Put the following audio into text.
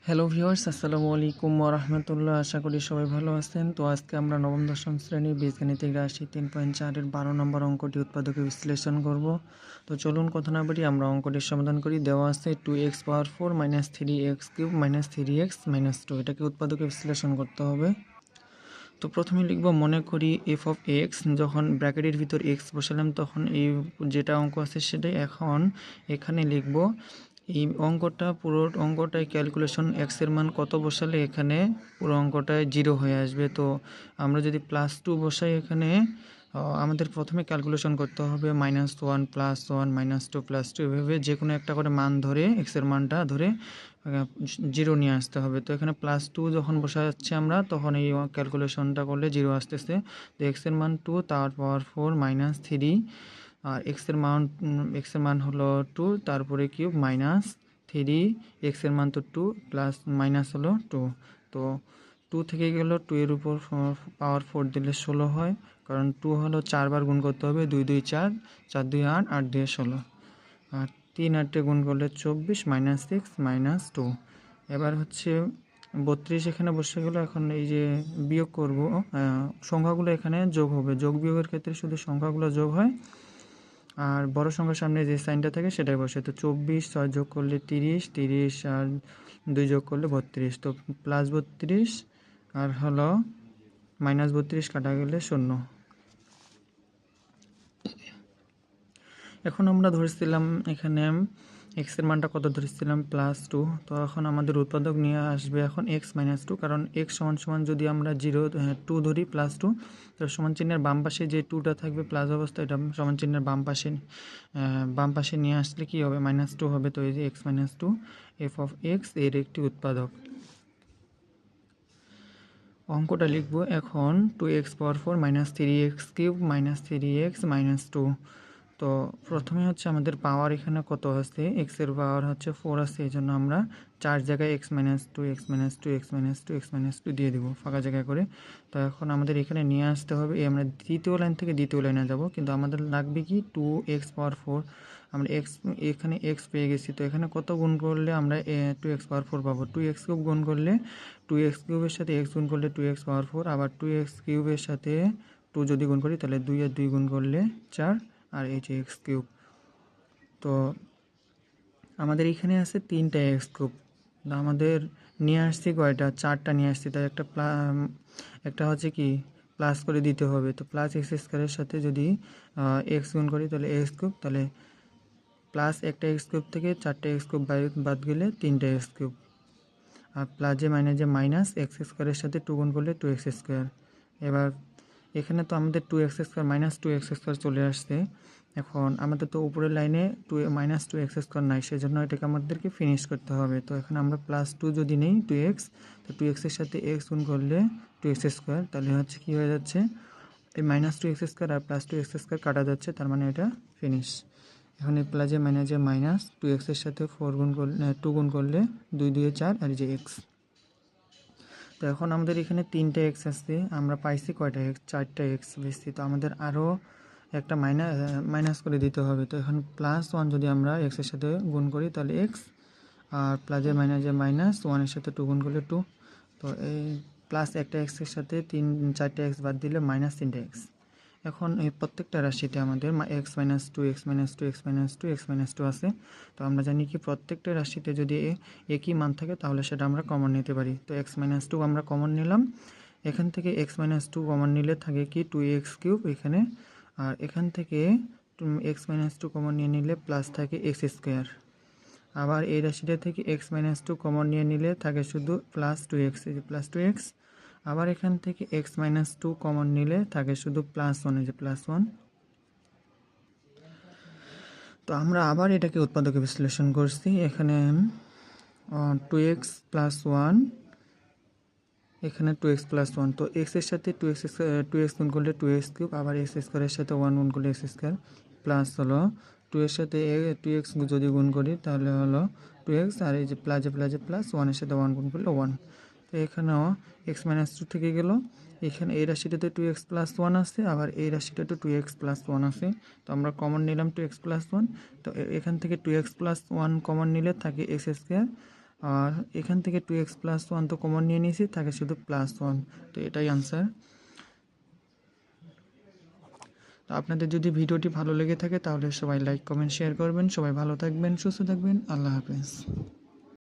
Hello viewers, আসসালামু আলাইকুম ওয়া রাহমাতুল্লাহ। আশা করি সবাই ভালো আছেন। তো আজকে আমরা নবম দশম শ্রেণীর বীজগাণিতিক রাশি 3.4 এর 12 নম্বর অঙ্কটি উৎপাদকে বিশ্লেষণ করব। তো চলুন কথা না বাড়িয়ে আমরা অঙ্কটির সমাধান করি। দেওয়া আছে 2x পাওয়ার 4 3x কিউব 3x 2, এটাকে উৎপাদকে বিশ্লেষণ করতে হবে। তো প্রথমে লিখব, মনে করি এফ অফ এক্স, যখন ব্র্যাকেটের ভিতর এক্স বসালাম তখন এই যেটা অঙ্ক আছে সেটাই এখন এখানে লিখব। এই পুরো অঙ্কটায় ক্যালকুলেশন এক্সের মান কত বসালে এখানে পুরো অঙ্কটায় 0 হয়ে আসবে। তো আমরা যদি +2 বসাই এখানে আমাদের প্রথমে ক্যালকুলেশন করতে হবে -1 +1 -2 +2, এভাবে যে কোনো একটা করে মান ধরে এক্সের মানটা ধরে 0 নিয়ে আসতে হবে। তো এখানে +2 যখন বসাচ্ছি আমরা তখন এই ক্যালকুলেশনটা করলে 0 আসতেছে। তো এক্সের মান 2, তার পাওয়ার 4 -3, আর এক্সের মান হলো 2, তারপরে কিউব -3, এক্সের মান তো 2 প্লাস মাইনাস হলো 2। তো 2 থেকে গেল, 2 এর উপর পাওয়ার 4 দিলে 16 হয়, কারণ 2 হলো 4 বার গুণ করতে হবে। 2 2 4, 4 2 8, 8 2 16, আর 3 8 গুণ করলে 24 -6 -2। এবার হচ্ছে 32 এখানে বসে গেল। এখন এই যে বিয়োগ করব, সংখ্যাগুলো এখানে যোগ হবে। যোগ বিয়োগের ক্ষেত্রে শুধু সংখ্যাগুলো যোগ হয়, আর বড় সংখ্যার সামনে যে সাইনটা থাকে সেটাই বসে। তো 24 6 যোগ করলে 30, 30 আর 2 যোগ করলে 32। তো +32 আর হলো -32 কাটা গেলে 0। এখন আমরা ধরেছিলাম এখানে এক্সের মানটা কত ধরেছিলাম, +2। তো এখন আমাদের উৎপাদক নিয়ে আসবে এখন x - 2, কারণ x = যদি আমরা 2 ধরি +2, তো সমান চিহ্নের বাম পাশে যে 2টা থাকবে প্লাস অবস্থা, এটা সমান চিহ্নের বাম পাশে নিয়ে আসলে কি হবে, -2 হবে। তো এই যে x - 2 f অফ x এর একটি উৎপাদক। অঙ্কটা লিখব এখন 2x পাওয়ার 4 3x কিউব 3x 2। তো প্রথমে হচ্ছে আমাদের পাওয়ার এখানে কত আছে, x এর পাওয়ার হচ্ছে 4 আছে, এই জন্য আমরা 4 জায়গায় x - 2 x - 2 x - 2 x - 2 দিয়ে দিব ফাঁকা জায়গা করে। তো এখন আমাদের এখানে নিয়ে আসতে হবে, আমরা তৃতীয় লাইন থেকে দ্বিতীয় লাইনে যাব, কিন্তু আমাদের লাগবে কি 2x পাওয়ার 4। আমরা এখানে x পেয়ে গেছি, তো এখানে কত গুণ করলে আমরা 2x পাওয়ার 4 পাবো। 2x কিউব গুণ করলে 2x কিউবের সাথে x গুণ করলে 2x পাওয়ার 4, আবার 2x কিউবের সাথে 2 যদি গুণ করি তাহলে 2 আর 2 গুণ করলে 4, আর এই যে x কিউব। তো আমাদের এখানে আছে 3টা x কিউব, আমাদের নিয়ে আসছি কয়টা, 4টা নিয়ে আসছি। তাই একটা হচ্ছে কি প্লাস করে দিতে হবে। তো +x² সাথে যদি x গুণ করি তাহলে x কিউব, তাহলে প্লাস একটা x কিউব থেকে 4টা x কিউব বাদ গেলে 3টা x কিউব, আর প্লাসে মাইনাস x² সাথে 2 গুণ করলে 2x²। এবার এখানে তো আমাদের 2x² -2x² চলে আসছে। এখন আমাদের তো উপরের লাইনে -2x² নাই, সেজন্য এটাকে আমাদেরকে ফিনিশ করতে হবে। তো এখানে আমরা +2 যদি নেই 2x, তো 2x এর সাথে x গুণ করলে 2x², তাহলে হচ্ছে কি হয়ে যাচ্ছে, এই -2x² আর +2x² কাটা যাচ্ছে, তার মানে এটা ফিনিশ। এখন এই প্লাসে মাইনাস 2x এর সাথে 4 গুণ করলে 2 গুণ করলে 2 2 4, আর যে x। তো এখন আমাদের এখানে 3টা x আসছে, আমরা পাইছি কয়টা x, 4টা x বেশি। তো আমাদের আরও একটা মাইনাস করে দিতে হবে। তো এখন +1 যদি আমরা x এর সাথে গুণ করি তাহলে x, আর প্লাসে মাইনাস 1 এর সাথে 2 গুণ করলে 2। তো এই প্লাস একটা x এর সাথে 4টা x বাদ দিলে -3টা x। এখন এই প্রত্যেকটা রাশিতে আমাদের x - 2 x - 2 x - 2 x - 2 আছে। তো আমরা জানি কি প্রত্যেকটা রাশিতে যদি একই মান থাকে তাহলে সেটা আমরা কমন নিতে পারি। তো x - 2 আমরা কমন নিলাম, এখান থেকে x - 2 কমন নিলে থাকে কি 2x³ এখানে, আর এখান থেকে x - 2 কমন নিয়ে নিলে প্লাস থাকে x²। আবার এই রাশিটা থেকে x - 2 কমন নিয়ে নিলে থাকে শুধু +2x, এই যে +2x। আবার এখান থেকে x - 2 কমন নিলে থাকে শুধু +1, এই যে +1। তো আমরা আবার এটাকে উৎপাদকে বিশ্লেষণ করছি। এখানে 2x + 1, এখানে 2x + 1। তো x এর সাথে 2x গুণ করলে 2x³, আবার x² এর সাথে 1 গুণ করলে x² প্লাস হলো 2 এর সাথে 2x যদি গুণ করি তাহলে হলো 2x, আর এই যে প্লাসে প্লাস 1 এর সাথে 1 গুণ করলে 1। তো এখানেও x - 2 থেকে গেল, এখানে এই রাশিটাতে 2x + 1 আছে, আবার এই রাশিটাতে 2x + 1 আছে। তো আমরা কমন নিলাম 2x + 1। তো এখান থেকে 2x + 1 কমন নিলে থাকে x², আর এখান থেকে 2x প্লাস 1 তো কমন নিয়ে নিয়েছি, থাকে শুধু +1। তো এটাই আনসার। তো আপনাদের যদি ভিডিওটি ভালো লেগে থাকে তাহলে সবাই লাইক কমেন্ট শেয়ার করবেন। সবাই ভালো থাকবেন, সুস্থ থাকবেন। আল্লাহ হাফেজ।